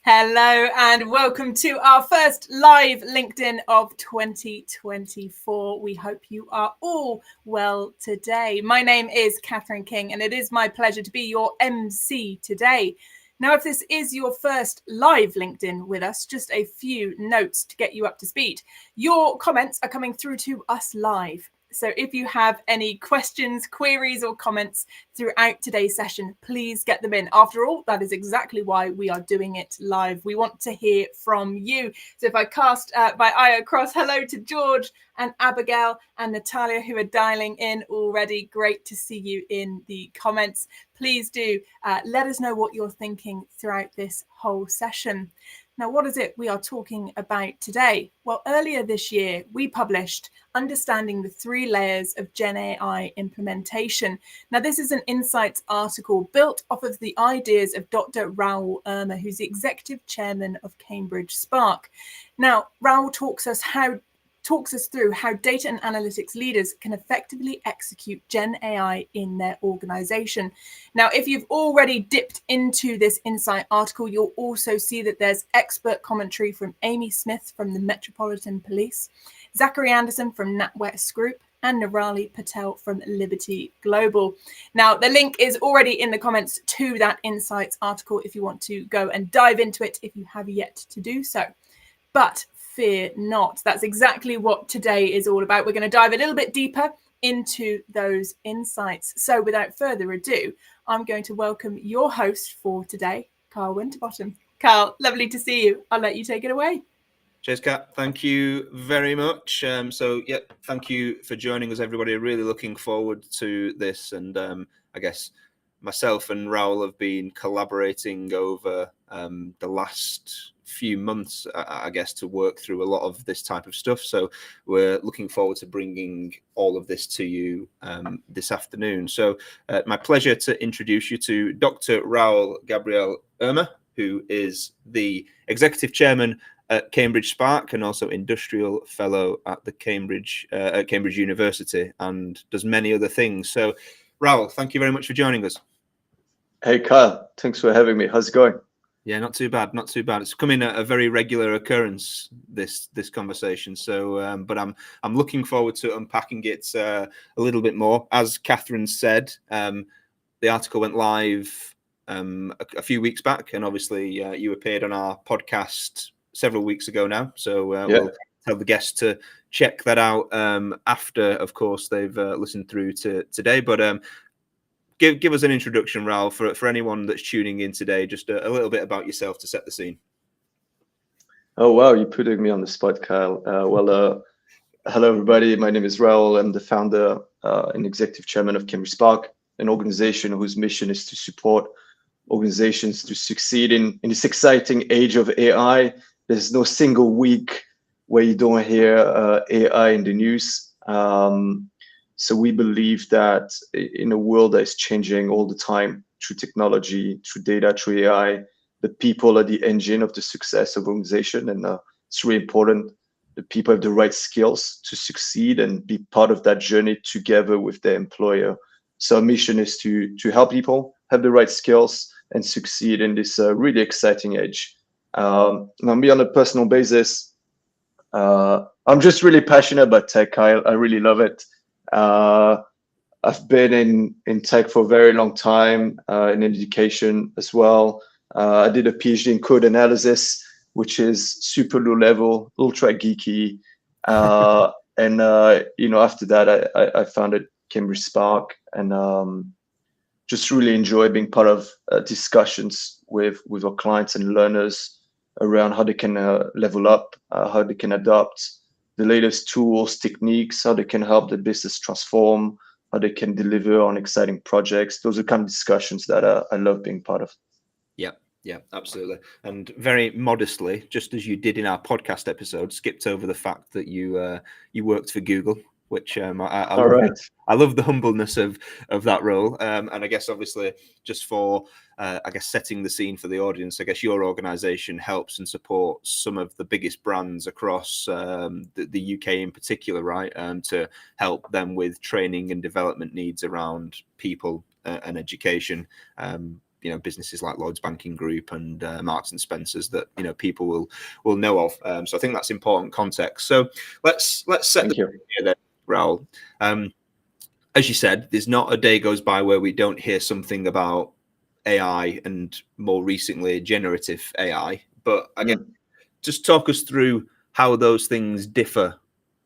Hello and welcome to our first live LinkedIn of 2024. We hope you are all well today. My name is Catherine King and it is my pleasure to be your MC today. Now, if this is your first live LinkedIn with us, just a few notes to get you up to speed. Your comments are coming through to us live. So if you have any questions, queries or comments throughout today's session, please get them in. After all, that is exactly why we are doing it live. We want to hear from you. So if I cast my eye across, hello to George and Abigail and Natalia who are dialing in already. Great to see you in the comments. Please do let us know what you're thinking throughout this whole session. Now, what is it we are talking about today? Well, earlier this year, we published Understanding the 3 Layers of GenAI Implementation. Now, this is an insights article built off of the ideas of Dr. Raoul Urma, who's the executive chairman of Cambridge Spark. Now, Raoul talks us through how data and analytics leaders can effectively execute Gen AI in their organization. Now, if you've already dipped into this insight article, you'll also see that there's expert commentary from Amy Smith from the Metropolitan Police, Zachary Anderson from NatWest Group, and Nirali Patel from Liberty Global. Now, the link is already in the comments to that insights article if you want to go and dive into it if you have yet to do so. But fear not. That's exactly what today is all about. We're going to dive a little bit deeper into those insights. So without further ado, I'm going to welcome your host for today, Kyle Winterbottom. Kyle, lovely to see you. I'll let you take it away. Cheers, Kat. Thank you very much. Thank you for joining us, everybody. Really looking forward to this. And I guess myself and Raoul have been collaborating over the last few months, I guess, to work through a lot of this type of stuff. So we're looking forward to bringing all of this to you this afternoon. So my pleasure to introduce you to Dr. Raoul-Gabriel Urma, who is the executive chairman at Cambridge Spark and also industrial fellow at the Cambridge University, and does many other things. So Raoul, thank you very much for joining us. Hey Kyle, thanks for having me. How's it going? Yeah, not too bad, not too bad. It's coming a very regular occurrence, this conversation. So, but I'm looking forward to unpacking it a little bit more. As Catherine said, the article went live a few weeks back, and obviously you appeared on our podcast several weeks ago now. So we'll tell the guests to check that out after, of course, they've listened through to today. But Give us an introduction, Raoul, for anyone that's tuning in today, just a little bit about yourself to set the scene. Oh, wow, you're putting me on the spot, Kyle. Hello, everybody. My name is Raoul. I'm the founder and executive chairman of Cambridge Spark, an organization whose mission is to support organizations to succeed in this exciting age of AI. There's no single week where you don't hear AI in the news. So we believe that in a world that is changing all the time through technology, through data, through AI, the people are the engine of the success of organization. And it's really important that people have the right skills to succeed and be part of that journey together with their employer. So our mission is to help people have the right skills, and succeed in this really exciting age. On me on a personal basis, I'm just really passionate about tech. I really love it. I've been in tech for a very long time, in education as well. I did a PhD in code analysis, which is super low level, ultra geeky. And after that, I founded Cambridge Spark, and just really enjoy being part of discussions with our clients and learners around how they can level up, how they can adopt the latest tools, techniques, how they can help the business transform, how they can deliver on exciting projects. Those are kind of discussions that I love being part of. Yeah, absolutely. And very modestly, just as you did in our podcast episode, skipped over the fact that you worked for Google, which I love. Right. I love the humbleness of that role. And I guess obviously just for setting the scene for the audience, I guess your organization helps and supports some of the biggest brands across the UK in particular, right? To help them with training and development needs around people and education. Businesses like Lloyds Banking Group and Marks and Spencers that people will know of. So I think that's important context. So let's set the scene here then, Raoul. As you said, there's not a day goes by where we don't hear something about AI and more recently generative AI. But again, just talk us through how those things differ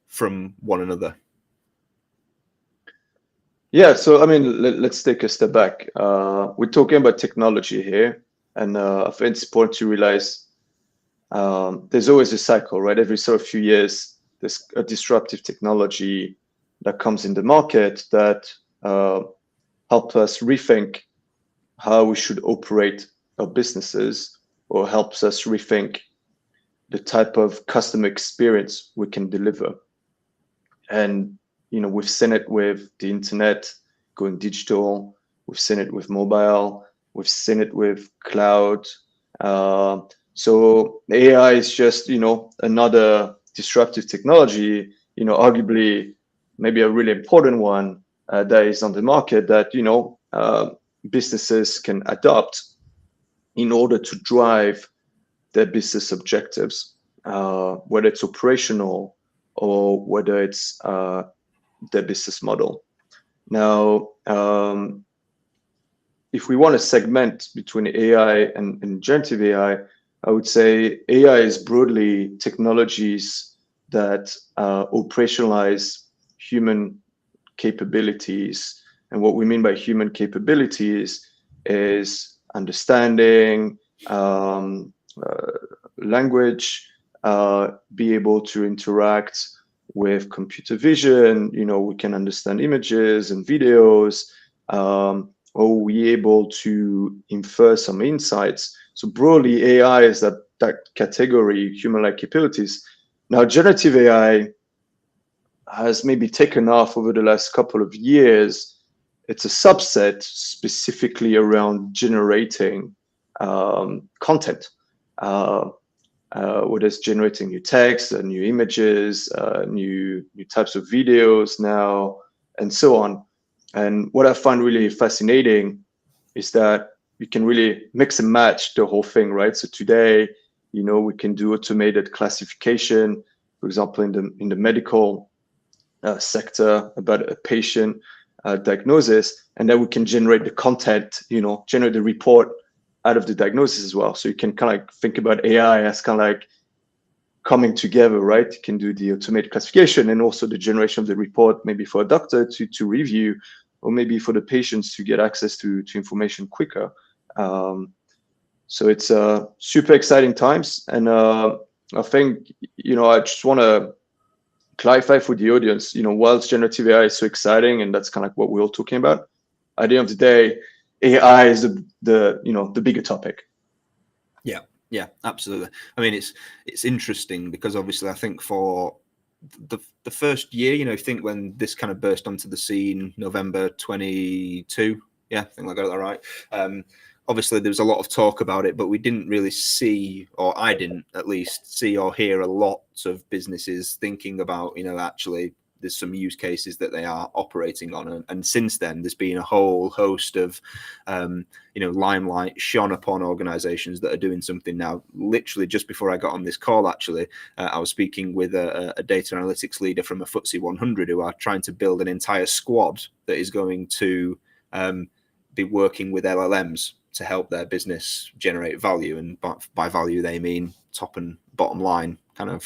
from one another. Yeah, so I mean, let's take a step back. We're talking about technology here, and I think it's important to realize there's always a cycle, right? Every sort of few years, there's a disruptive technology that comes in the market that help us rethink how we should operate our businesses, or helps us rethink the type of customer experience we can deliver. And we've seen it with the internet going digital. We've seen it with mobile. We've seen it with cloud. So AI is just, another disruptive technology, arguably maybe a really important one that is on the market that, businesses can adopt in order to drive their business objectives, whether it's operational or whether it's their business model. Now, if we want to segment between AI and generative AI, I would say AI is broadly technologies that operationalize human capabilities. And what we mean by human capabilities is understanding, language, be able to interact with computer vision. We can understand images and videos, or we able to infer some insights. So broadly, AI is that category, human-like capabilities. Now, generative AI has maybe taken off over the last couple of years. It's a subset specifically around generating content. Whether it's generating new text, new images, new types of videos now, and so on. And what I find really fascinating is that you can really mix and match the whole thing, right? So today, we can do automated classification, for example, in the medical sector about a patient diagnosis, and then we can generate the content, generate the report out of the diagnosis as well. So you can kind of like think about AI as kind of like coming together, right? You can do the automated classification and also the generation of the report, maybe for a doctor to review, or maybe for the patients to get access to information quicker. So it's super exciting times. And I think, I just want to clarify for the audience, whilst generative AI is so exciting, and that's kind of like what we're all talking about, at the end of the day, AI is the bigger topic. Yeah, absolutely. I mean, it's interesting because obviously I think for the first year, I think when this kind of burst onto the scene, November 22, yeah, I think I got that right. Obviously there was a lot of talk about it, but we didn't really see, or I didn't at least see or hear a lot of businesses thinking about, actually there's some use cases that they are operating on, and since then there's been a whole host of limelight shone upon organizations that are doing something now. Literally just before I got on this call, actually, I was speaking with a data analytics leader from a FTSE 100 who are trying to build an entire squad that is going to be working with LLMs to help their business generate value, and by value they mean top and bottom line kind of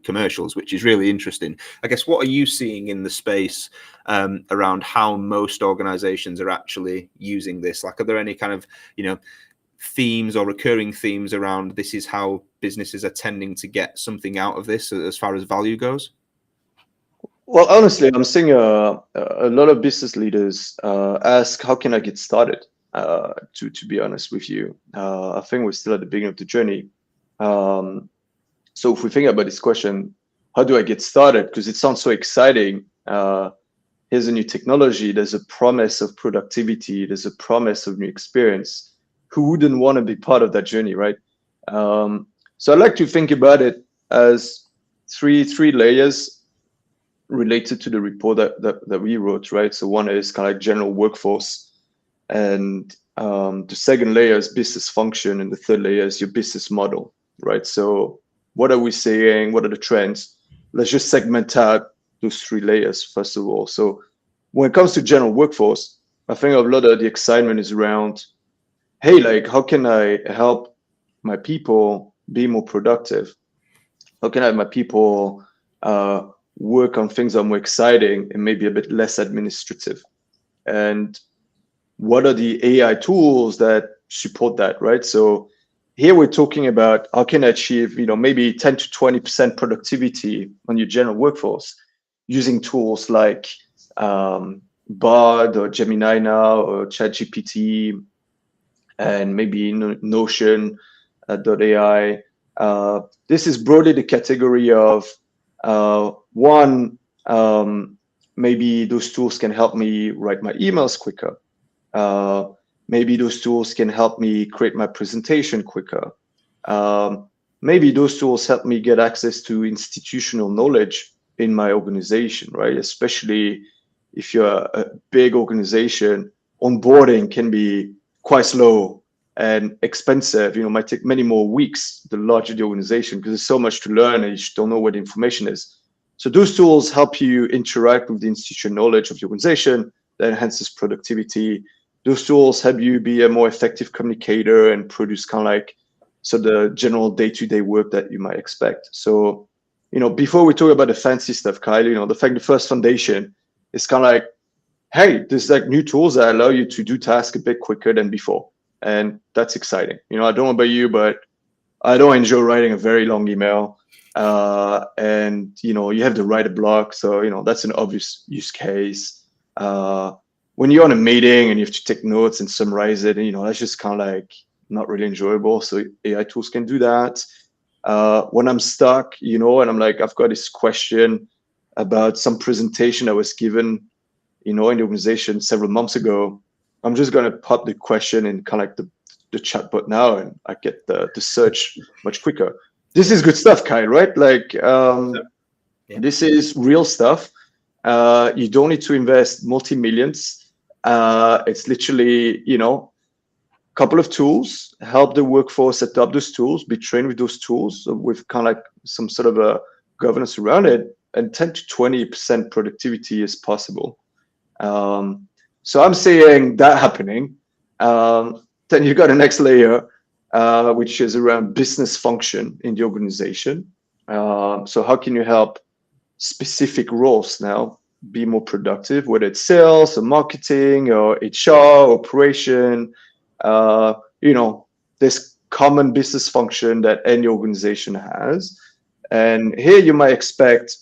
commercials, which is really interesting. I guess, what are you seeing in the space around how most organizations are actually using this? Like, are there any kind of themes or recurring themes around this is how businesses are tending to get something out of this as far as value goes? Well, honestly, I'm seeing a lot of business leaders ask, how can I get started? To be honest with you, I think we're still at the beginning of the journey. So if we think about this question, how do I get started? Because it sounds so exciting. Here's a new technology. There's a promise of productivity. There's a promise of new experience. Who wouldn't want to be part of that journey, right? So I like to think about it as three layers related to the report that we wrote, right? So one is kind of like general workforce, and the second layer is business function, and the third layer is your business model, right? So what are we saying? What are the trends? Let's just segment out those three layers first of all. So when it comes to general workforce, I think a lot of the excitement is around, hey, like, how can I help my people be more productive? How can I have my people work on things that are more exciting and maybe a bit less administrative? And what are the AI tools that support that, right? So here we're talking about how can I achieve, maybe 10 to 20% productivity on your general workforce using tools like Bard or Gemini now or ChatGPT, and maybe Notion, .ai. This is broadly the category of one, maybe those tools can help me write my emails quicker. Maybe those tools can help me create my presentation quicker. Maybe those tools help me get access to institutional knowledge in my organization, right? Especially if you're a big organization, onboarding can be quite slow and expensive. Might take many more weeks the larger the organization, because there's so much to learn and you just don't know where the information is. So those tools help you interact with the institutional knowledge of the organization that enhances productivity. Those tools help you be a more effective communicator and produce kind of like the general day-to-day work that you might expect. So, before we talk about the fancy stuff, Kyle, the first foundation is kind of like, hey, there's like new tools that allow you to do tasks a bit quicker than before. And that's exciting. I don't know about you, but I don't enjoy writing a very long email. And, you have to write a blog. So, that's an obvious use case. When you're on a meeting and you have to take notes and summarize it, that's just kind of like not really enjoyable. So AI tools can do that. When I'm stuck, and I'm like, I've got this question about some presentation I was given, in the organization several months ago, I'm just going to pop the question in kind of like the chatbot now, and I get the search much quicker. This is good stuff, Kyle, right? Like, This is real stuff. You don't need to invest multi-millions. It's literally, couple of tools, help the workforce adopt those tools, be trained with those tools with kind of like some sort of a governance around it, and 10 to 20% productivity is possible. So I'm seeing that happening. Then you got the next layer, which is around business function in the organization. So how can you help specific roles now be more productive, whether it's sales or marketing or HR, operation, this common business function that any organization has. And here you might expect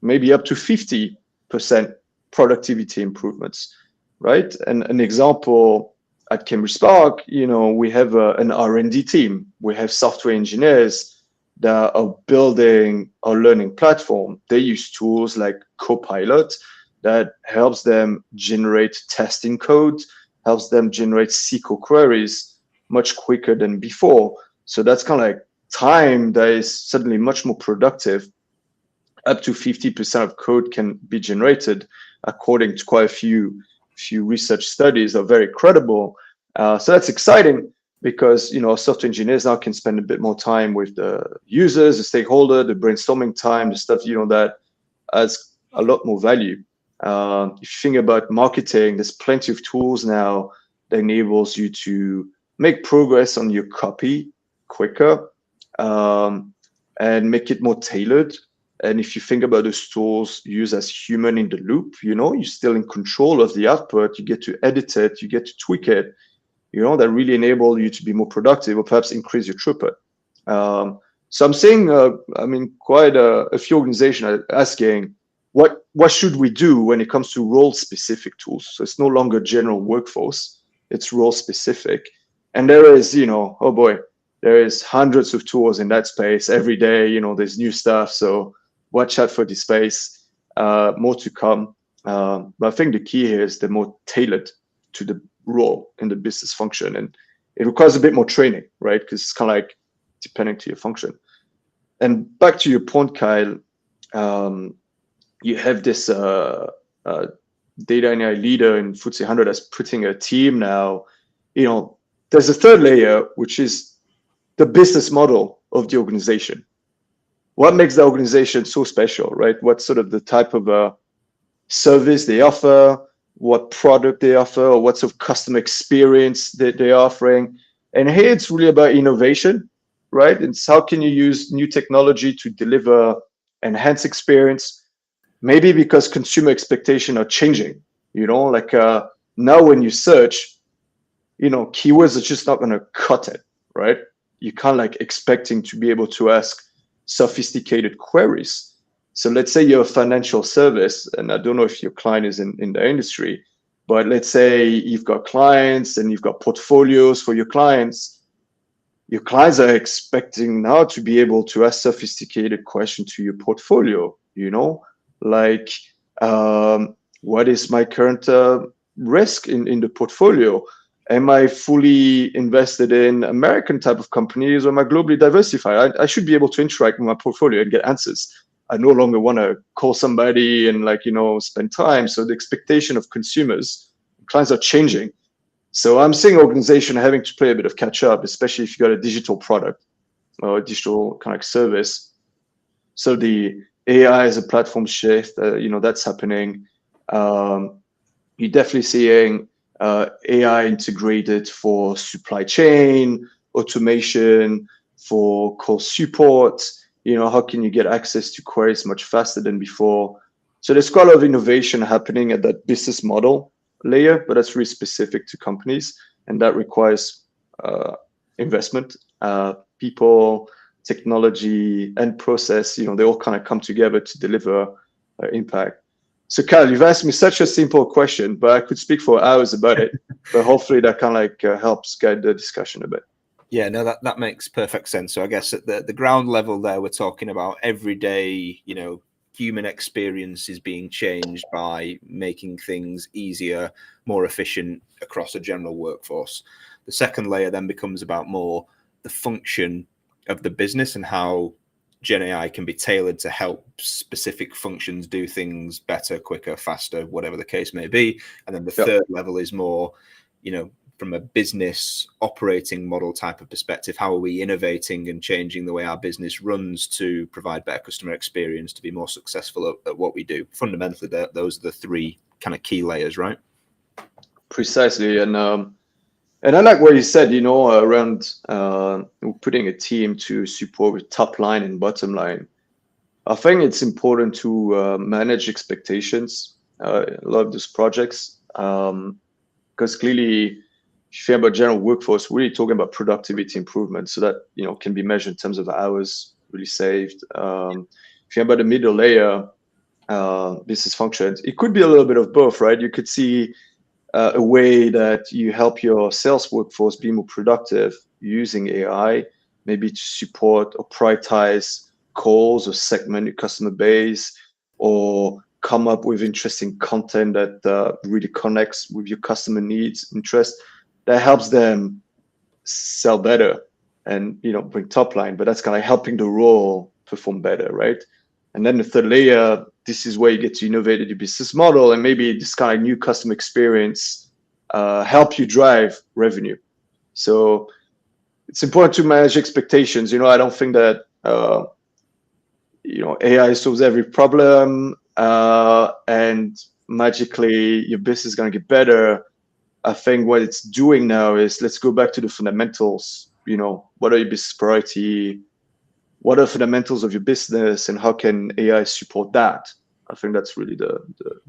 maybe up to 50% productivity improvements, right? And an example at Cambridge Spark, we have an R&D team. We have software engineers that are building a learning platform. They use tools like Copilot that helps them generate testing code, helps them generate SQL queries much quicker than before. So that's kind of like time that is suddenly much more productive. up to 50% of code can be generated, according to quite a few research studies are very credible. So that's exciting because software engineers now can spend a bit more time with the users, the stakeholder, the brainstorming time, the stuff that adds a lot more value. If you think about marketing, there's plenty of tools now that enables you to make progress on your copy quicker, and make it more tailored. And if you think about those tools used as human in the loop, you're still in control of the output. You get to edit it, you get to tweak it, that really enable you to be more productive or perhaps increase your throughput. So I'm seeing, quite a few organizations are asking, what should we do when it comes to role-specific tools? So it's no longer general workforce, it's role-specific. And there is, oh boy, there is hundreds of tools in that space every day. There's new stuff. So watch out for this space. More to come. But I think the key here is they're more tailored to the role in the business function, and it requires a bit more training, right? Because it's kind of like depending to your function. And back to your point, Kyle, you have this data and AI leader in FTSE 100 that's putting a team now. There's a third layer, which is the business model of the organization. What makes the organization so special, right? What's sort of the type of service they offer, what product they offer, or what sort of customer experience that they're offering. And here it's really about innovation, right? It's how can you use new technology to deliver enhanced experience, maybe because consumer expectations are changing, now when you search, keywords are just not going to cut it, right? You can't expecting to be able to ask sophisticated queries. So let's say you're a financial service, and I don't know if your client is in the industry, but let's say you've got clients and you've got portfolios for your clients. Your clients are expecting now to be able to ask sophisticated questions to your portfolio, what is my current risk in the portfolio? Am I fully invested in American type of companies, or am I globally diversified? I should be able to interact with my portfolio and get answers. I no longer want to call somebody and spend time. So the expectation of consumers, clients are changing. So I'm seeing organizations having to play a bit of catch up, especially if you got a digital product or a digital kind of service. So the AI is a platform shift, that's happening. You're definitely seeing AI integrated for supply chain, automation, for call support. How can you get access to queries much faster than before? So there's quite a lot of innovation happening at that business model layer, but that's really specific to companies, and that requires investment, people, technology, and process. They all kind of come together to deliver impact. So Kyle, you've asked me such a simple question, but I could speak for hours about it. But hopefully that kind of helps guide the discussion a bit. Yeah, no, that makes perfect sense. So I guess at the ground level there, we're talking about everyday, human experience is being changed by making things easier, more efficient across a general workforce. The second layer then becomes about more the function of the business and how GenAI can be tailored to help specific functions do things better, quicker, faster, whatever the case may be. And then the third level is more, from a business operating model type of perspective, how are we innovating and changing the way our business runs to provide better customer experience, to be more successful at what we do? Fundamentally, those are the three kind of key layers, right? Precisely. And I like what you said, around putting a team to support with top line and bottom line. I think it's important to manage expectations, a lot of these projects, because clearly, if you think about general workforce, we're really talking about productivity improvement, so that can be measured in terms of hours really saved. If you think about the middle layer, business functions, it could be a little bit of both, right? You could see a way that you help your sales workforce be more productive using AI, maybe to support or prioritize calls or segment your customer base, or come up with interesting content that really connects with your customer needs, interest, that helps them sell better and bring top line. But that's kind of helping the role perform better, right? And then the third layer, this is where you get to innovate your business model, and maybe this kind of new customer experience help you drive revenue. So it's important to manage expectations. I don't think that AI solves every problem and magically your business is going to get better. I think what it's doing now is, let's go back to the fundamentals. What are your business priority? What are the fundamentals of your business, and how can AI support that? I think that's really the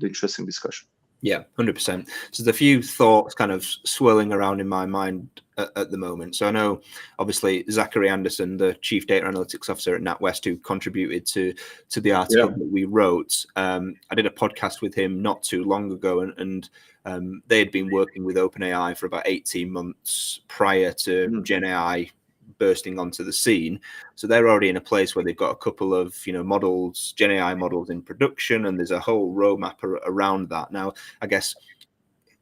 interesting discussion. Yeah, 100%. So there's a few thoughts kind of swirling around in my mind at the moment. So I know, obviously, Zachary Anderson, the Chief Data Analytics Officer at NatWest, who contributed to the article that we wrote. I did a podcast with him not too long ago, and they had been working with OpenAI for about 18 months prior to GenAI bursting onto the scene. So they're already in a place where they've got a couple of models, GenAI models in production, and there's a whole roadmap around that. Now, I guess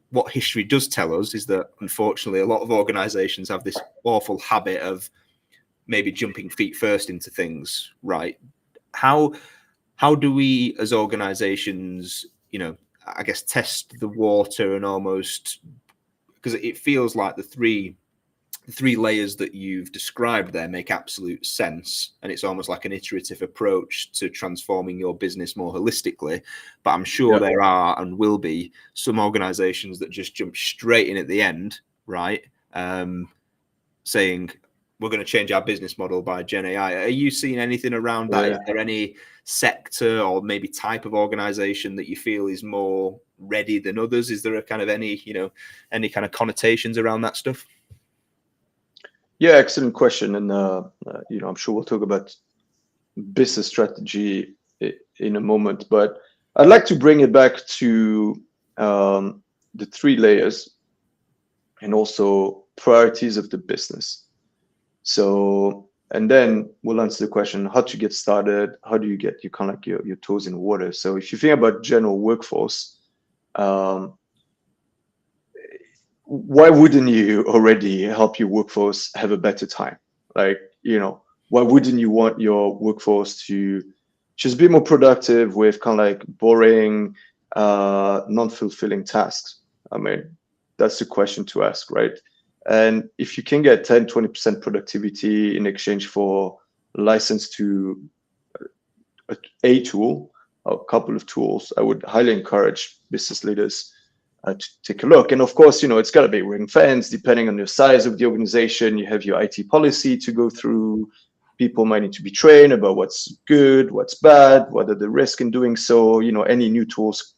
what history does tell us is that, unfortunately, a lot of organizations have this awful habit of maybe jumping feet first into things, right? How do we as organizations, I guess, test the water, and almost, because it feels like the three layers that you've described there make absolute sense, and it's almost like an iterative approach to transforming your business more holistically. But I'm sure there are and will be some organizations that just jump straight in at the end, right? Saying we're going to change our business model by GenAI. Are you seeing anything around that? Is there any sector or maybe type of organization that you feel is more ready than others? Is there a kind of any kind of connotations around that stuff? Yeah, excellent question. And, I'm sure we'll talk about business strategy in a moment, but I'd like to bring it back to the three layers and also priorities of the business. So, and then we'll answer the question, how to get started, how do you get your toes in the water? So if you think about general workforce, why wouldn't you already help your workforce have a better time? Like, why wouldn't you want your workforce to just be more productive with kind of like boring, non-fulfilling tasks? I mean, that's the question to ask, right? And if you can get 10, 20% productivity in exchange for license to a tool, a couple of tools, I would highly encourage business leaders to take a look. And of course, it's got to be ring fence depending on the size of the organization. You have your IT policy to go through. People might need to be trained about what's good, what's bad, what are the risks in doing so. Any new tools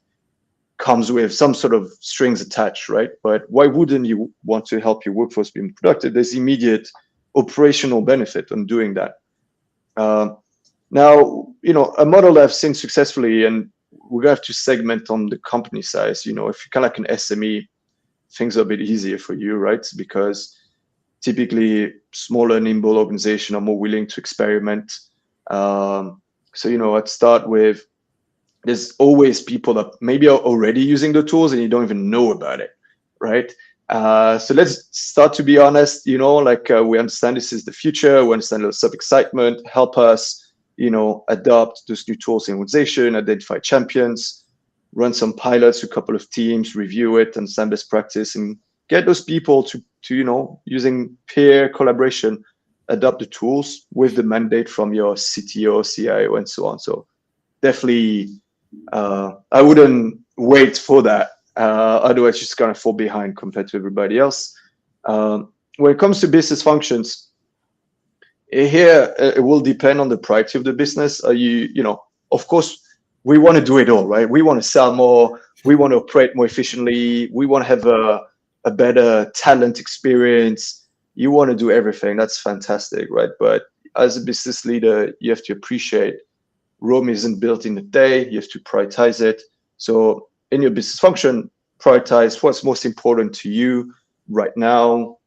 comes with some sort of strings attached, right? But why wouldn't you want to help your workforce be more productive? There's immediate operational benefit on doing that. Now, a model that I've seen successfully, and we're going to have to segment on the company size. If you're kind of like an SME, things are a bit easier for you, right? Because typically smaller, nimble organizations are more willing to experiment. So, I'd start with, there's always people that maybe are already using the tools and you don't even know about it, right? So let's start to be honest, we understand this is the future. We understand lots of excitement. Help us adopt those new tools in organization, identify champions, run some pilots, a couple of teams, review it, understand best practice, and get those people to using peer collaboration, adopt the tools with the mandate from your CTO, CIO, and so on. So definitely, I wouldn't wait for that. Otherwise, you're just going to fall behind compared to everybody else. When it comes to business functions, here, it will depend on the priority of the business. Of course, we want to do it all, right? We want to sell more. We want to operate more efficiently. We want to have a better talent experience. You want to do everything. That's fantastic, right? But as a business leader, you have to appreciate Rome isn't built in a day. You have to prioritize it. So in your business function, prioritize what's most important to you right now,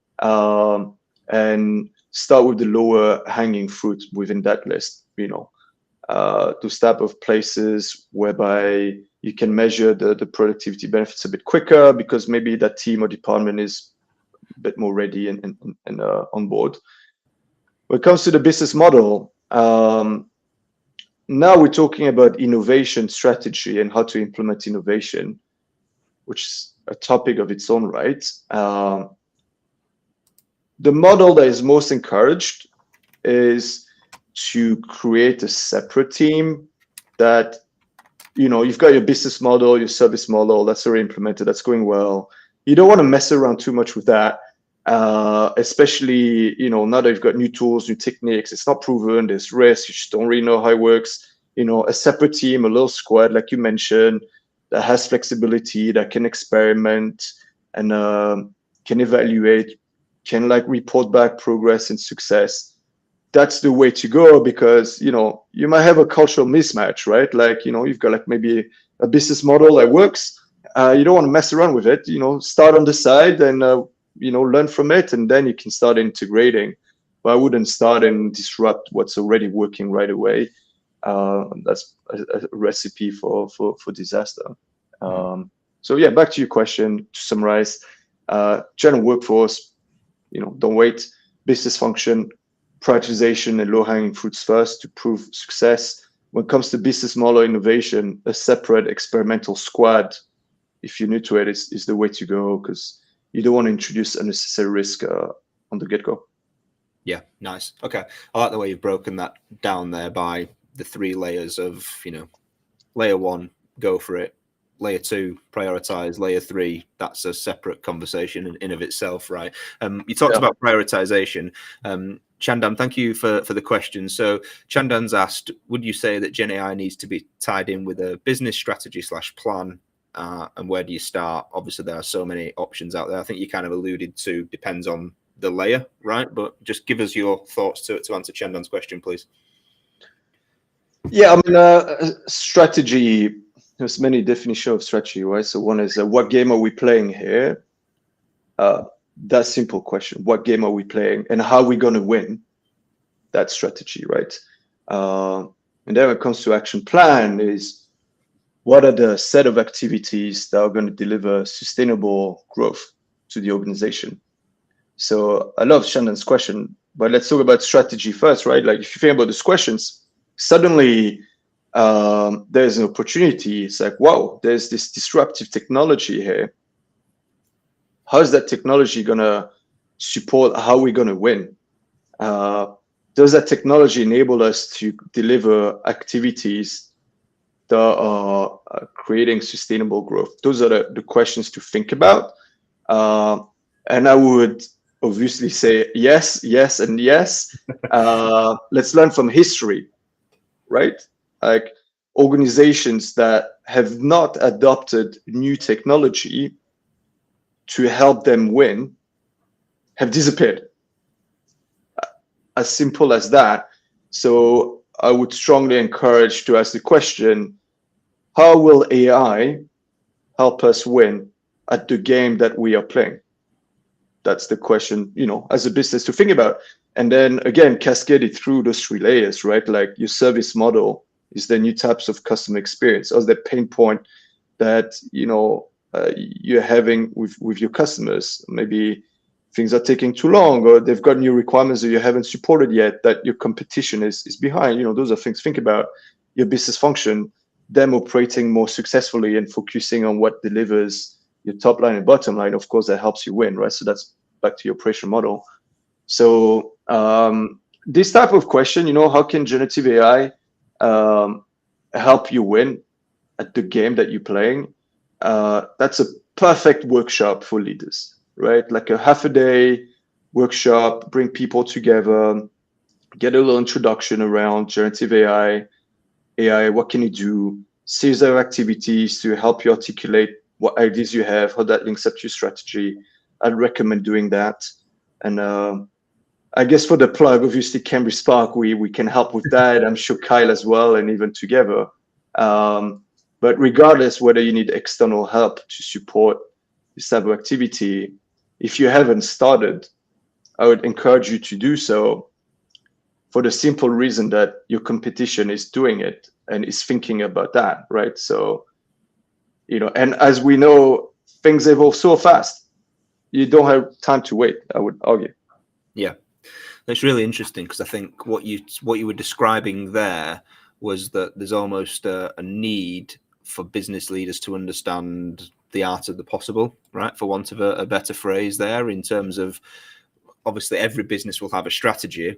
and start with the lower hanging fruit within that list, those type of places whereby you can measure the productivity benefits a bit quicker because maybe that team or department is a bit more ready and on board. When it comes to the business model, now we're talking about innovation strategy and how to implement innovation, which is a topic of its own right. The model that is most encouraged is to create a separate team that, you've got your business model, your service model, that's already implemented, that's going well. You don't want to mess around too much with that, especially, now that you've got new tools, new techniques, it's not proven, there's risk, you just don't really know how it works. A separate team, a little squad, like you mentioned, that has flexibility, that can experiment and can evaluate, can report back progress and success. That's the way to go, because you might have a cultural mismatch, right? You've got maybe a business model that works. You don't want to mess around with it. Start on the side and learn from it, and then you can start integrating. But I wouldn't start and disrupt what's already working right away. That's a recipe for disaster. So yeah, back to your question. To summarize, general workforce, don't wait. Business function, prioritization and low-hanging fruits first to prove success. When it comes to business model innovation, a separate experimental squad, if you're new to it, is the way to go, because you don't want to introduce unnecessary risk on the get-go. Yeah, nice. Okay. I like the way you've broken that down there by the 3 layers of, layer 1, go for it. Layer 2, prioritize. Layer 3, that's a separate conversation in of itself, right? You talked about prioritization. Chandan, thank you for the question. So Chandan's asked, would you say that GenAI needs to be tied in with a business strategy / plan? And where do you start? Obviously, there are so many options out there. I think you kind of alluded to depends on the layer, right? But just give us your thoughts to answer Chandan's question, please. Yeah, I mean, strategy, there's many definitions of strategy, right? So one is what game are we playing here? That simple question. What game are we playing and how are we going to win? That strategy, right? And then when it comes to action plan is what are the set of activities that are going to deliver sustainable growth to the organization? So I love Shannon's question, but let's talk about strategy first, right? If you think about these questions, suddenly there's an opportunity. It's like, wow, there's this disruptive technology here. How is that technology going to support how we're going to win? Does that technology enable us to deliver activities that are creating sustainable growth? Those are the questions to think about. And I would obviously say yes, yes, and yes. Let's learn from history, right? Organizations that have not adopted new technology to help them win have disappeared. As simple as that. So I would strongly encourage to ask the question, how will AI help us win at the game that we are playing? That's the question, as a business to think about. And then again, cascade it through those 3 layers, right? Your service model, is there new types of customer experience? Or is there pain point that, you're having with your customers? Maybe things are taking too long, or they've got new requirements that you haven't supported yet, that your competition is behind. Those are things. Think about your business function, them operating more successfully and focusing on what delivers your top line and bottom line. Of course, that helps you win, right? So that's back to your operation model. So this type of question, how can generative AI help you win at the game that you're playing? That's a perfect workshop for leaders, right? Like a half a day workshop, bring people together, get a little introduction around generative AI, what can you do, series of activities to help you articulate what ideas you have, how that links up to your strategy. I'd recommend doing that. And I guess for the plug, obviously Cambridge Spark, we can help with that. I'm sure Kyle as well, and even together. But regardless whether you need external help to support this type of activity, if you haven't started, I would encourage you to do so, for the simple reason that your competition is doing it and is thinking about that, right? So, and as we know, things evolve so fast. You don't have time to wait, I would argue. Yeah, that's really interesting, because I think what you were describing there was that there's almost a need for business leaders to understand the art of the possible, right? For want of a better phrase there, in terms of, obviously every business will have a strategy.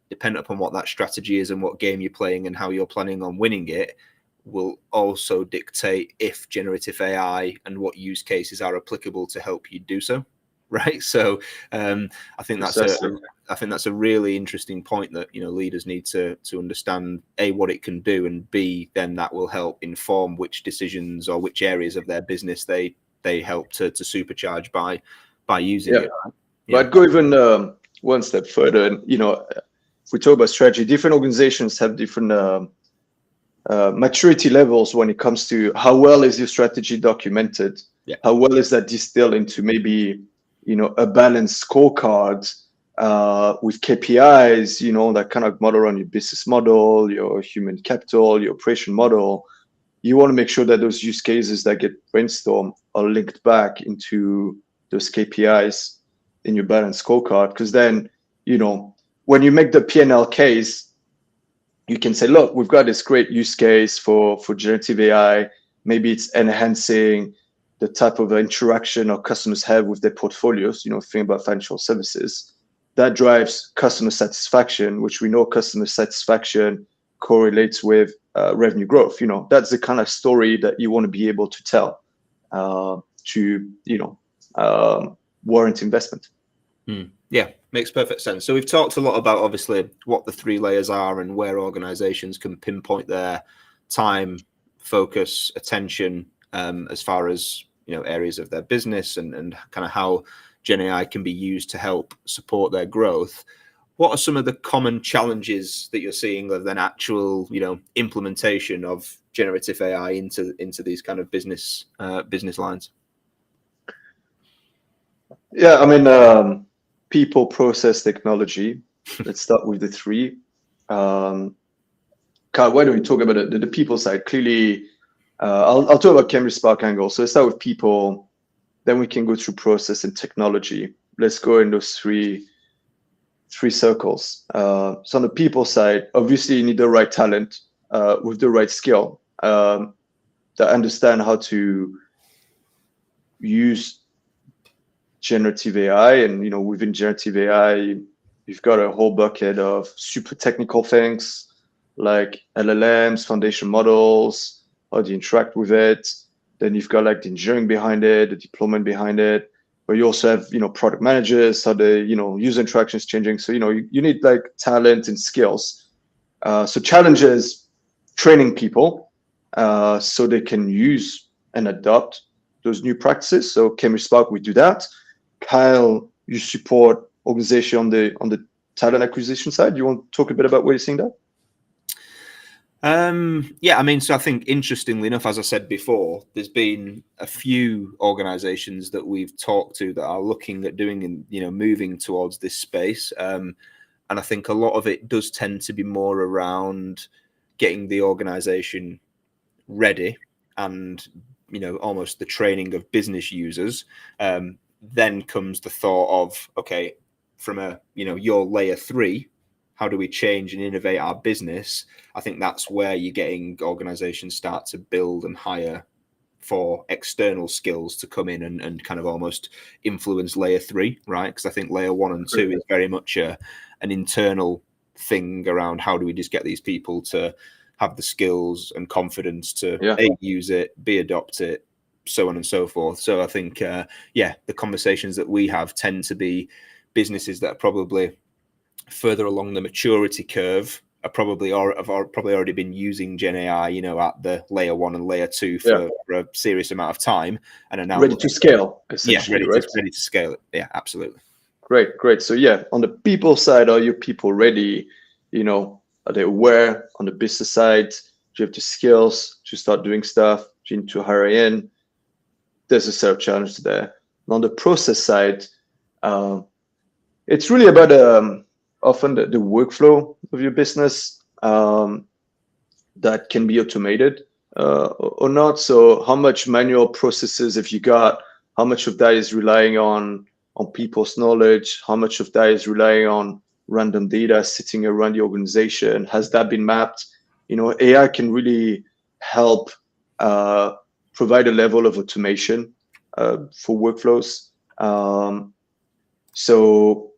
Depending upon what that strategy is and what game you're playing and how you're planning on winning it, will also dictate if generative AI and what use cases are applicable to help you do so, right? So I think that's a really interesting point, that leaders need to understand A, what it can do, and B, then that will help inform which decisions or which areas of their business they help to supercharge by using it. Right? Yeah. But I'd go even one step further, and if we talk about strategy, different organizations have different maturity levels when it comes to how well is your strategy documented, how well is that distilled into maybe a balanced scorecard with KPIs, that kind of model around your business model, your human capital, your operation model. You want to make sure that those use cases that get brainstormed are linked back into those KPIs in your balanced scorecard, because then when you make the P&L case, you can say, look, we've got this great use case for generative AI. Maybe it's enhancing the type of interaction our customers have with their portfolios. Think about financial services. That drives customer satisfaction, which we know customer satisfaction correlates with revenue growth. That's the kind of story that you want to be able to tell to warrant investment. Yeah, makes perfect sense. So we've talked a lot about, obviously, what the 3 layers are and where organizations can pinpoint their time, focus, attention, as far as areas of their business and kind of how GenAI can be used to help support their growth. What are some of the common challenges that you're seeing of an actual implementation of generative AI into these kind of business lines? Yeah, I mean, people, process, technology. Let's start with the 3. Kyle, why don't we talk about the people side? Clearly, I'll talk about Cambridge Spark angle. So let's start with people, then we can go through process and technology. Let's go in those three circles. So on the people side, obviously you need the right talent with the right skill that understand how to use generative AI. And within generative AI, you've got a whole bucket of super technical things like LLMs, foundation models, how do you interact with it. Then you've got like the engineering behind it, the deployment behind it. But you also have product managers, how the user interaction is changing. So you need like talent and skills. So challenges training people so they can use and adopt those new practices. So Cambridge Spark, we do that. Kyle, you support organization on the talent acquisition side. You want to talk a bit about what you're seeing there? Yeah, I mean, so I think interestingly enough, as I said before, there's been a few organizations that we've talked to that are looking at doing and moving towards this space. And I think a lot of it does tend to be more around getting the organization ready and almost the training of business users. Then comes the thought of, okay, from your layer 3, how do we change and innovate our business? I think that's where you're getting organizations start to build and hire for external skills to come in and kind of almost influence layer 3, right? Because I think layer 1 and 2 is very much an internal thing around how do we just get these people to have the skills and confidence to A, use it, B, adopt it, so on and so forth. So I think, the conversations that we have tend to be businesses that are probably further along the maturity curve, are probably have probably already been using GenAI, at the layer 1 and layer 2 for a serious amount of time, and are now ready to scale. Essentially, ready to scale it. Yeah, absolutely. Great. So on the people side, are your people ready? Are they aware? On the business side, do you have the skills to start doing stuff? Do you need to hire in? There's a set of challenges there. And on the process side, it's really about often the workflow of your business that can be automated or not. So how much manual processes have you got? How much of that is relying on people's knowledge? How much of that is relying on random data sitting around the organization? Has that been mapped? AI can really help provide a level of automation for workflows. So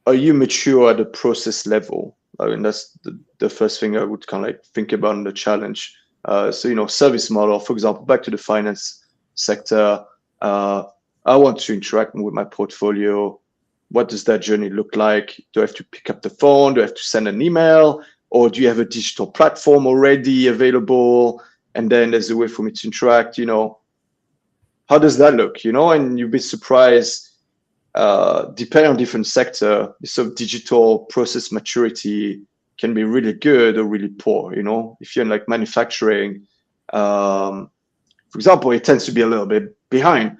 are you mature at the process level? I mean, that's the first thing I would kind of like think about in the challenge. So, service model, for example, back to the finance sector, I want to interact with my portfolio. What does that journey look like? Do I have to pick up the phone? Do I have to send an email? Or do you have a digital platform already available? And then there's a way for me to interact, how does that look? And you'd be surprised, depending on different sector, this sort of digital process maturity can be really good or really poor. If you're in like manufacturing, for example, it tends to be a little bit behind,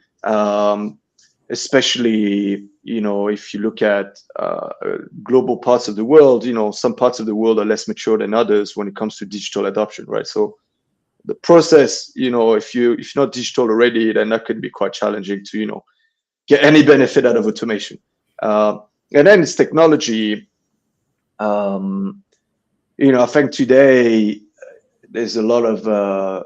especially, if you look at global parts of the world, some parts of the world are less mature than others when it comes to digital adoption, right? So the process, if you're not digital already, then that could be quite challenging to, get any benefit out of automation. And then it's technology. I think today there's a lot of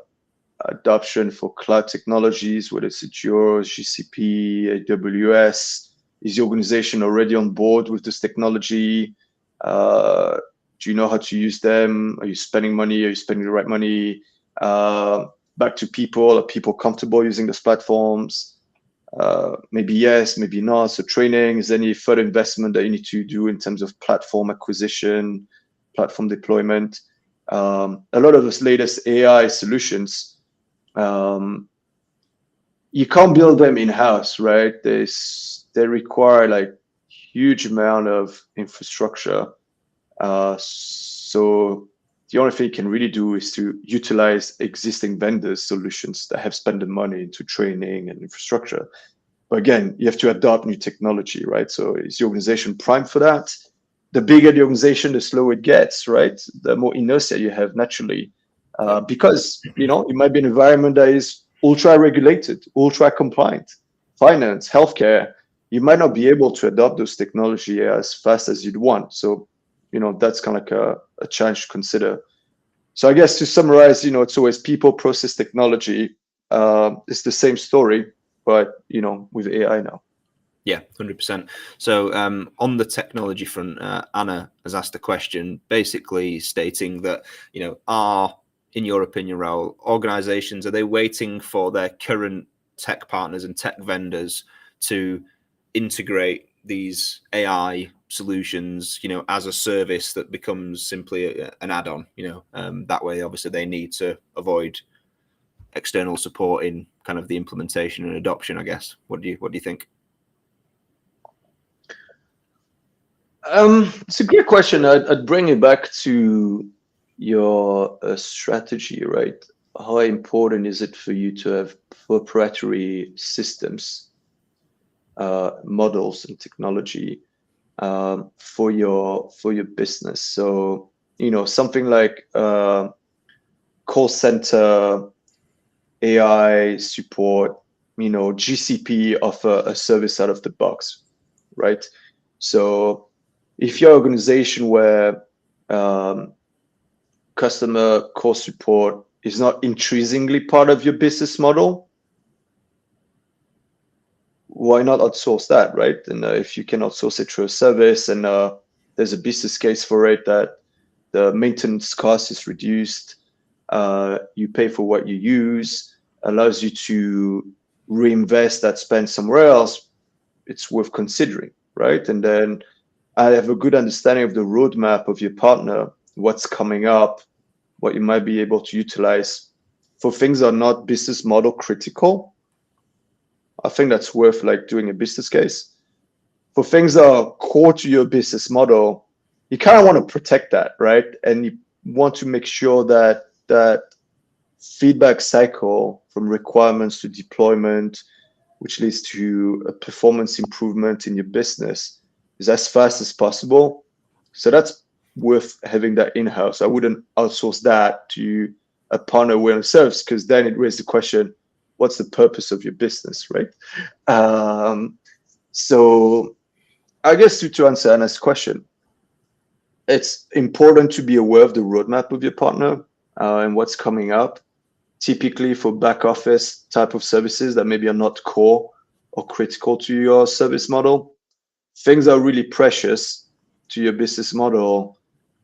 adoption for cloud technologies, whether it's Azure, GCP, AWS. Is the organization already on board with this technology? Do you know how to use them? Are you spending money? Are you spending the right money? Back to people. Are people comfortable using those platforms? Maybe yes, maybe not. So training, is there any further investment that you need to do in terms of platform acquisition, platform deployment? A lot of those latest AI solutions, you can't build them in-house, right? They require like huge amount of infrastructure. So the only thing you can really do is to utilize existing vendors' solutions that have spent the money into training and infrastructure. But again, you have to adopt new technology, right? So is the organization primed for that? The bigger the organization, the slower it gets, right? The more inertia you have naturally, because it might be an environment that is ultra regulated, ultra compliant, finance, healthcare. You might not be able to adopt those technology as fast as you'd want. So, that's kind of like a challenge to consider. So I guess to summarize, it's always people, process, technology. It's the same story, but with AI now. Yeah, 100%. So on the technology front, Anna has asked a question basically stating that, in your opinion, Raoul, organizations, are they waiting for their current tech partners and tech vendors to integrate these AI solutions, as a service that becomes simply an add-on, that way, obviously, they need to avoid external support in kind of the implementation and adoption, I guess. What do you think? It's a great question. I'd bring it back to your strategy, right? How important is it for you to have proprietary systems, models, and technology for your business? So something like call center, AI support. GCP offer a service out of the box, right? So if you're an organization where customer core support is not intrinsically part of your business model, why not outsource that, right? And if you can outsource it through a service and there's a business case for it, that the maintenance cost is reduced, you pay for what you use, allows you to reinvest that spend somewhere else, it's worth considering, right? And then I have a good understanding of the roadmap of your partner, what's coming up, what you might be able to utilize for things that are not business model critical. I think that's worth like doing a business case. For things that are core to your business model, you kind of want to protect that, right? And you want to make sure that that feedback cycle from requirements to deployment, which leads to a performance improvement in your business, is as fast as possible. So that's worth having that in-house. I wouldn't outsource that to a partner with a service, because then it raises the question, what's the purpose of your business, right? So I guess to answer Anna's question, it's important to be aware of the roadmap of your partner and what's coming up. Typically for back office type of services that maybe are not core or critical to your service model, things are really precious to your business model.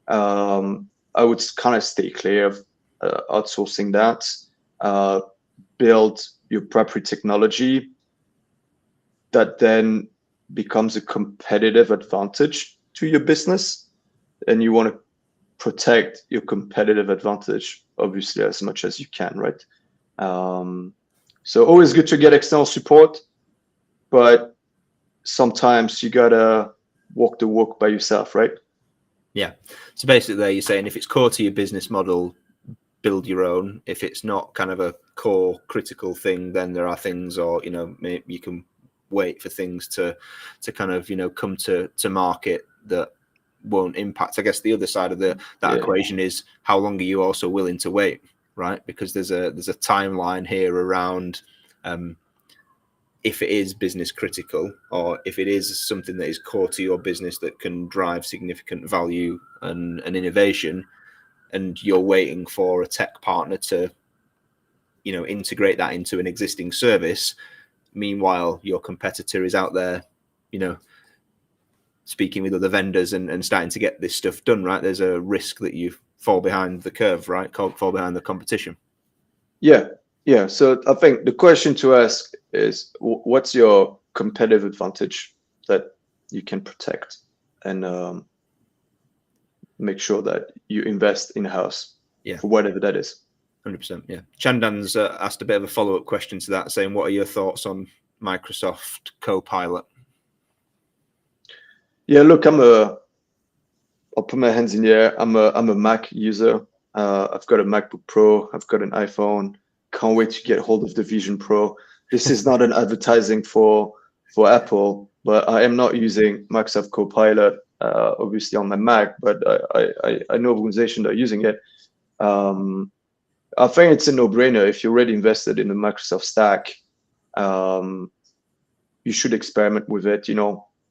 I would kind of stay clear of outsourcing that. Build your proprietary technology that then becomes a competitive advantage to your business, and you want to protect your competitive advantage obviously as much as you can, right? So always good to get external support, but sometimes you gotta walk the walk by yourself, right? Yeah. So basically there you're saying if it's core to your business model, build your own. If it's not kind of a core critical thing, then there are things, or maybe you can wait for things to kind of come to market that won't impact. I guess the other side of that equation is how long are you also willing to wait, right? Because there's a timeline here around if it is business critical, or if it is something that is core to your business that can drive significant value and innovation, and you're waiting for a tech partner to integrate that into an existing service. Meanwhile, your competitor is out there, speaking with other vendors and starting to get this stuff done, right? There's a risk that you fall behind the curve, right? Fall behind the competition. Yeah. So I think the question to ask is, what's your competitive advantage that you can protect, and make sure that you invest in-house for whatever that is. 100%. Yeah. Chandan's asked a bit of a follow-up question to that, saying, what are your thoughts on Microsoft Copilot? Yeah, look, I'll put my hands in the air. I'm a Mac user. I've got a MacBook Pro. I've got an iPhone. Can't wait to get hold of the Vision Pro. This is not an advertising for Apple, but I am not using Microsoft Copilot, obviously on my Mac, but I know organizations that are using it. I think it's a no-brainer. If you're already invested in the Microsoft stack, you should experiment with it.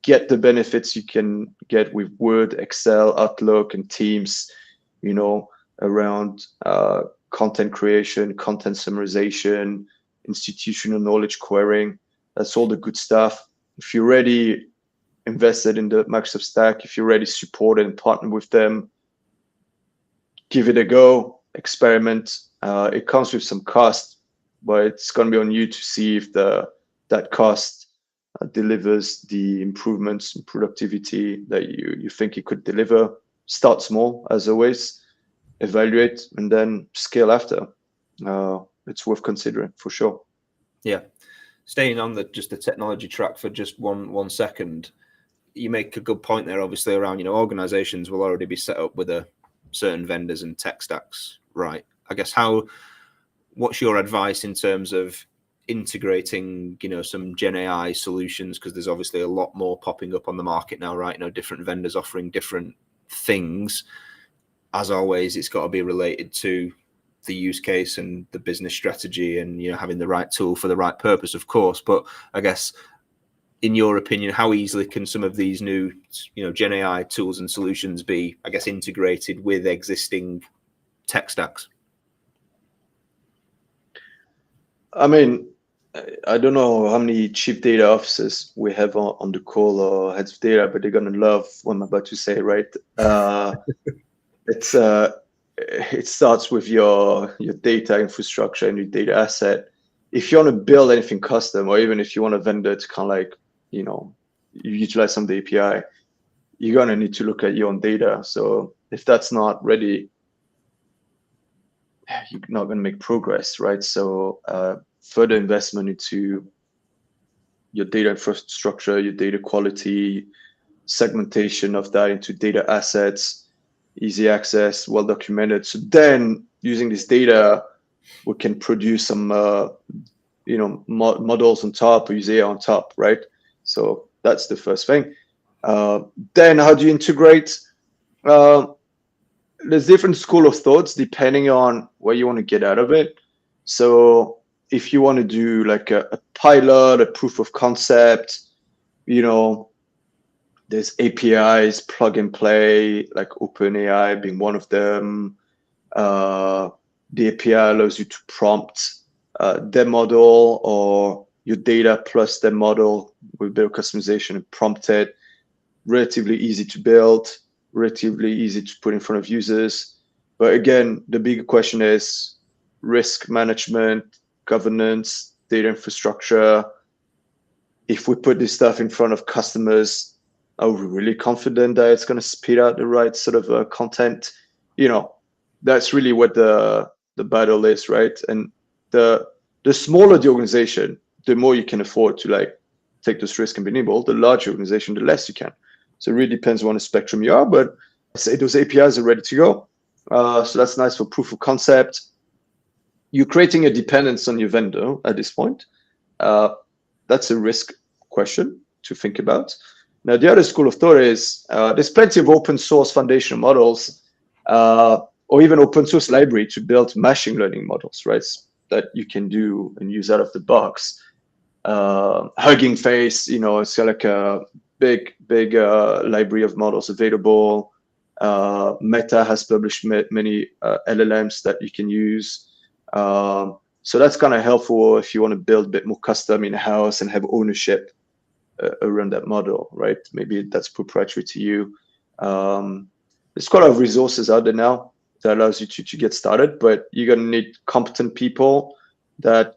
Get the benefits you can get with Word, Excel, Outlook, and Teams, around content creation, content summarization, institutional knowledge querying. That's all the good stuff. If you're already invested in the Microsoft stack, if you're already supported and partnered with them, give it a go, experiment. It comes with some cost, but it's going to be on you to see if that cost delivers the improvements in productivity that you think it could deliver. Start small, as always, evaluate, and then scale after. It's worth considering for sure. Yeah. Staying on the technology track for just one second, you make a good point there, obviously, around, organizations will already be set up with a certain vendors and tech stacks, right? I guess what's your advice in terms of integrating, some GenAI solutions? Because there's obviously a lot more popping up on the market now, right? Different vendors offering different things. As always, it's got to be related to the use case and the business strategy, and having the right tool for the right purpose, of course. But I guess, in your opinion, how easily can some of these new, GenAI tools and solutions be, I guess, integrated with existing tech stacks? I mean, I don't know how many chief data officers we have on the call, or heads of data, but they're gonna love what I'm about to say, right? It starts with your data infrastructure and your data asset. If you want to build anything custom, or even if you want a vendor to kind of like, you utilize some of the API, you're gonna need to look at your own data. So if that's not ready, you're not gonna make progress, right? So further investment into your data infrastructure, your data quality, segmentation of that into data assets, easy access, well documented. So then, using this data, we can produce some, models on top, or use AI on top, right? So that's the first thing. Then, how do you integrate? There's different school of thoughts depending on what you want to get out of it. So if you want to do like a pilot, a proof of concept, There's APIs, plug and play, like OpenAI being one of them. The API allows you to prompt their model or your data plus their model with a bit of customization and prompt it. Relatively easy to build, relatively easy to put in front of users. But again, the big question is risk management, governance, data infrastructure. If we put this stuff in front of customers, are we really confident that it's going to spit out the right sort of content? That's really what the battle is, right? And the smaller the organization, the more you can afford to like take those risks and be nimble. The larger organization, the less you can. So it really depends on the spectrum you are. But I say those APIs are ready to go. So that's nice for proof of concept. You're creating a dependence on your vendor at this point. That's a risk question to think about. Now, the other school of thought is there's plenty of open source foundational models or even open source library to build machine learning models, right? That you can do and use out of the box. Hugging Face, it's like a big library of models available. Meta has published many LLMs that you can use. So that's kind of helpful if you want to build a bit more custom in-house and have ownership around that model, right? Maybe that's proprietary to you. There's quite a lot of resources out there now that allows you to get started, but you're going to need competent people that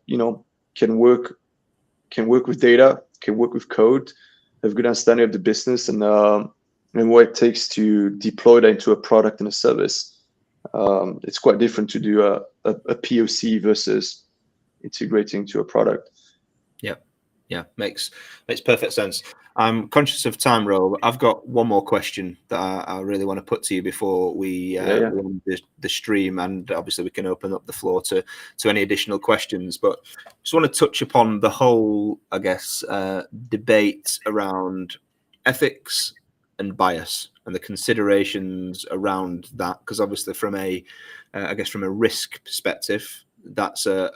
can work with data, can work with code, have a good understanding of the business and what it takes to deploy that into a product and a service. It's quite different to do a POC versus integrating to a product. Yeah, makes perfect sense. I'm conscious of time, Raoul. I've got one more question that I really want to put to you before we end the stream, and obviously we can open up the floor to any additional questions. But just want to touch upon the whole, I guess, debate around ethics and bias and the considerations around that, because obviously from a risk perspective, that's a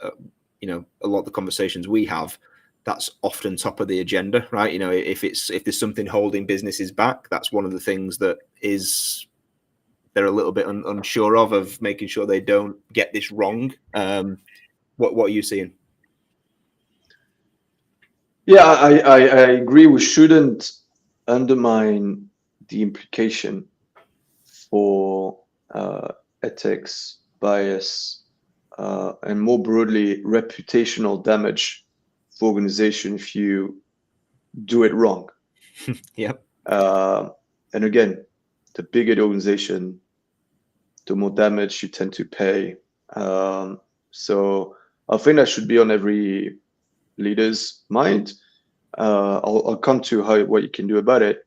lot of the conversations we have, that's often top of the agenda, right? If there's something holding businesses back, that's one of the things that they're a little bit unsure of making sure they don't get this wrong. What are you seeing? Yeah, I agree. We shouldn't undermine the implication for ethics, bias, and more broadly, reputational damage for organization if you do it wrong. Yep. And again, the bigger the organization, the more damage you tend to pay. So I think that should be on every leader's mind. I'll come to what you can do about it.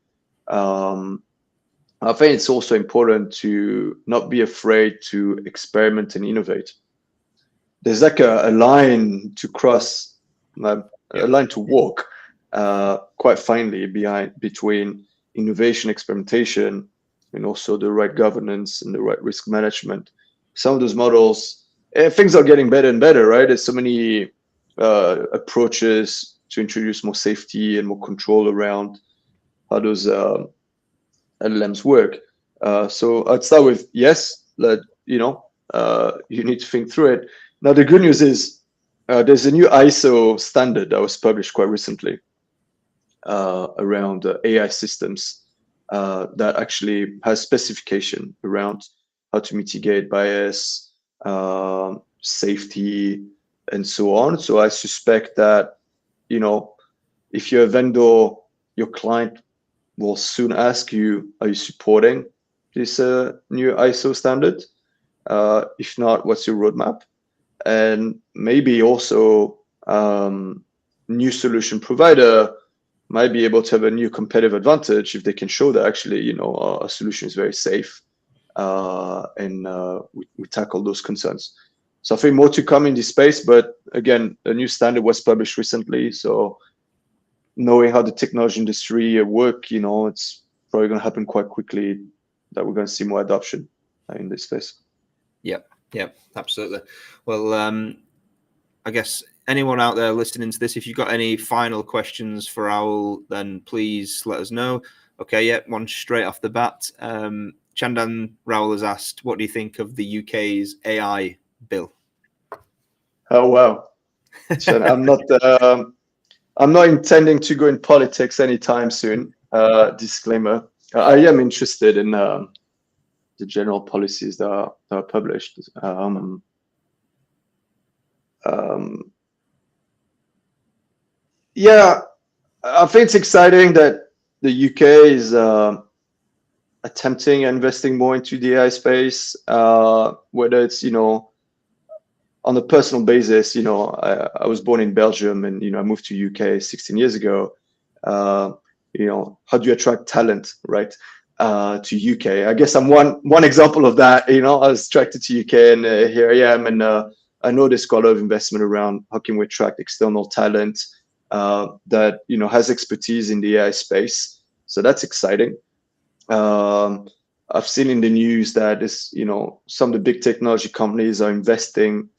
I think it's also important to not be afraid to experiment and innovate. There's like a line to cross, a line to walk quite finely between innovation, experimentation, and also the right governance and the right risk management. Some of those models, things are getting better and better, right? There's so many approaches to introduce more safety and more control around how those LLMs work. So I'd start with yes, you need to think through it. Now the good news is there's a new ISO standard that was published quite recently around AI systems that actually has specification around how to mitigate bias, safety, and so on. So I suspect that, if you're a vendor, your client will soon ask you, are you supporting this new ISO standard? If not, what's your roadmap? And maybe also new solution provider might be able to have a new competitive advantage if they can show that actually, our solution is very safe and we tackle those concerns. So I think more to come in this space, but again, a new standard was published recently. So knowing how the technology industry work, it's probably going to happen quite quickly that we're going to see more adoption in this space. Yeah, absolutely. Well, I guess anyone out there listening to this, if you've got any final questions for Raoul, then please let us know. Okay, yeah, one straight off the bat. Chandan Raoul has asked, what do you think of the UK's AI bill? Oh wow, I'm not intending to go in politics anytime soon. Disclaimer. I am interested in the general policies that are published. Yeah, I think it's exciting that the UK is attempting investing more into the AI space, whether it's, on a personal basis. I was born in Belgium, and, I moved to UK 16 years ago. How do you attract talent, right? To UK. I guess I'm one example of that. I was attracted to UK, and here I am. And I know there's quite a lot of investment around how can we attract external talent that has expertise in the AI space. So that's exciting. I've seen in the news that some of the big technology companies are investing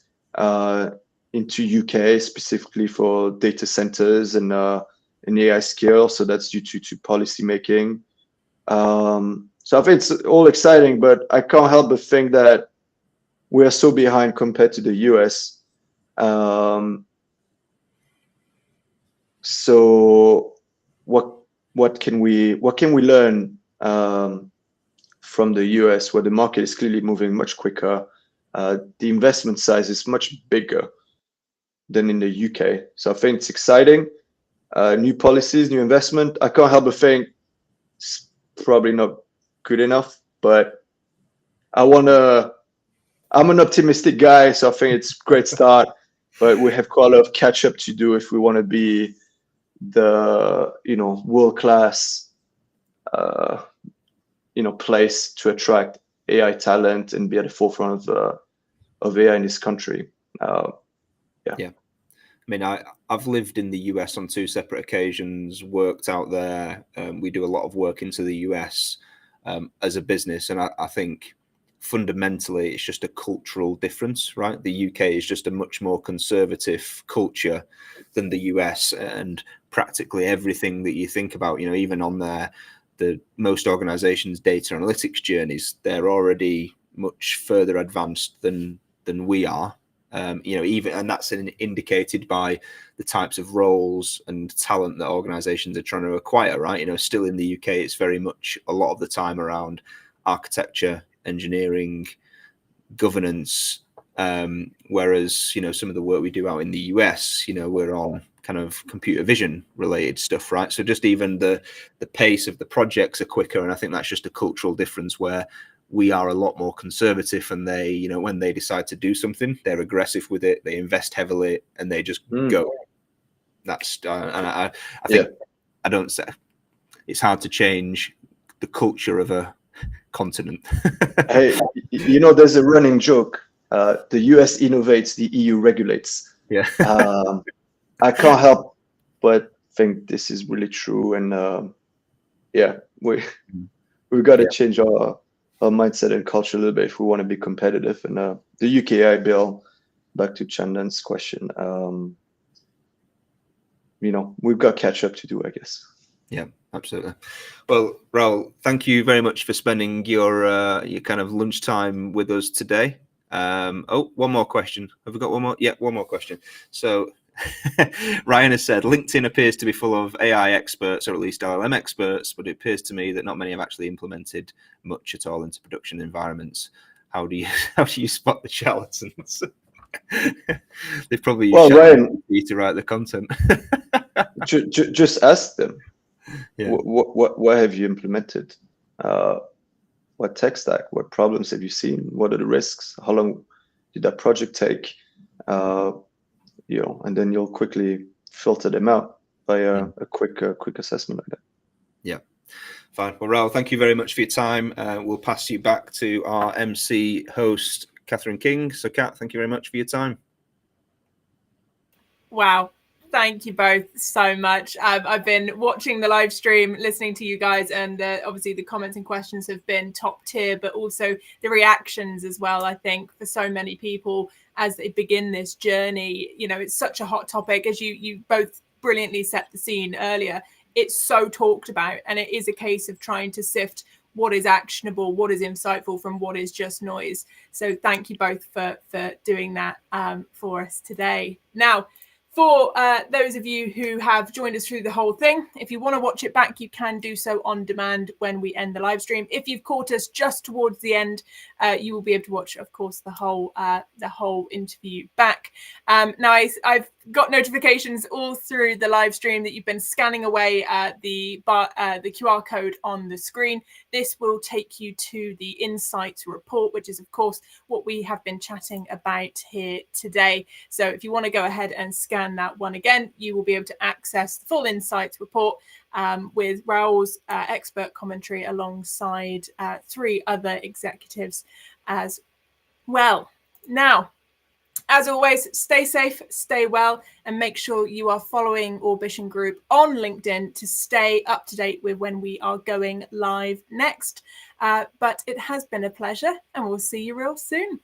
into UK specifically for data centers and AI scale. So that's due to policy making. So I think it's all exciting, but I can't help but think that we are so behind compared to the US. So what can we learn from the US, where the market is clearly moving much quicker? The investment size is much bigger than in the UK. So I think it's exciting. New policies, new investment. I can't help but think it's probably not good enough, but I'm an optimistic guy, so I think it's a great start, but we have quite a lot of catch up to do if we want to be the world-class place to attract AI talent and be at the forefront of AI in this country. Yeah. I mean, I've lived in the US on 2 separate occasions, worked out there. We do a lot of work into the US as a business. And I think fundamentally it's just a cultural difference, right? The UK is just a much more conservative culture than the US. And practically everything that you think about, even on the most organizations' data analytics journeys, they're already much further advanced than we are. And that's indicated by the types of roles and talent that organizations are trying to acquire, right? Still in the UK, it's very much a lot of the time around architecture, engineering, governance, whereas, some of the work we do out in the US, we're on kind of computer vision related stuff, right? So just even the pace of the projects are quicker. And I think that's just a cultural difference where we are a lot more conservative, and they, when they decide to do something, they're aggressive with it. They invest heavily, and they just go. That's and I think I don't say it's hard to change the culture of a continent. Hey, there's a running joke. The US innovates, the EU regulates. Yeah. I can't help but think this is really true, and we've got to change our mindset and culture a little bit if we want to be competitive. And the UKI bill, back to Chandan's question, we've got catch up to do, I guess. Yeah, absolutely. Well, Raoul, thank you very much for spending your kind of lunchtime with us today. One more question. Have we got one more? Yeah, one more question. So Ryan has said, LinkedIn appears to be full of AI experts, or at least LLM experts, but it appears to me that not many have actually implemented much at all into production environments. How do you spot the charlatans? They've probably used Ryan, to write the content. just ask them. Yeah. What have you implemented? What tech stack? What problems have you seen? What are the risks? How long did that project take? And then you'll quickly filter them out by a quick assessment like that. Yeah, fine. Well, Raoul, thank you very much for your time. We'll pass you back to our MC host, Catherine King. So, Kat, thank you very much for your time. Wow. Thank you both so much. I've been watching the live stream, listening to you guys, and obviously the comments and questions have been top tier, but also the reactions as well. I think for so many people as they begin this journey, it's such a hot topic, as you both brilliantly set the scene earlier. it's so talked about, and it is a case of trying to sift what is actionable, what is insightful from what is just noise. So thank you both for doing that for us today. Now, for those of you who have joined us through the whole thing, if you want to watch it back, you can do so on demand when we end the live stream. If you've caught us just towards the end, you will be able to watch, of course, the whole interview back. Now, I've got notifications all through the live stream that you've been scanning away the QR code on the screen. This will take you to the Insights report, which is, of course, what we have been chatting about here today. So if you want to go ahead and scan that one again, you will be able to access the full Insights report with Raoul's expert commentary alongside 3 other executives as well. Now, as always, stay safe, stay well, and make sure you are following Orbition Group on LinkedIn to stay up to date with when we are going live next. But it has been a pleasure, and we'll see you real soon.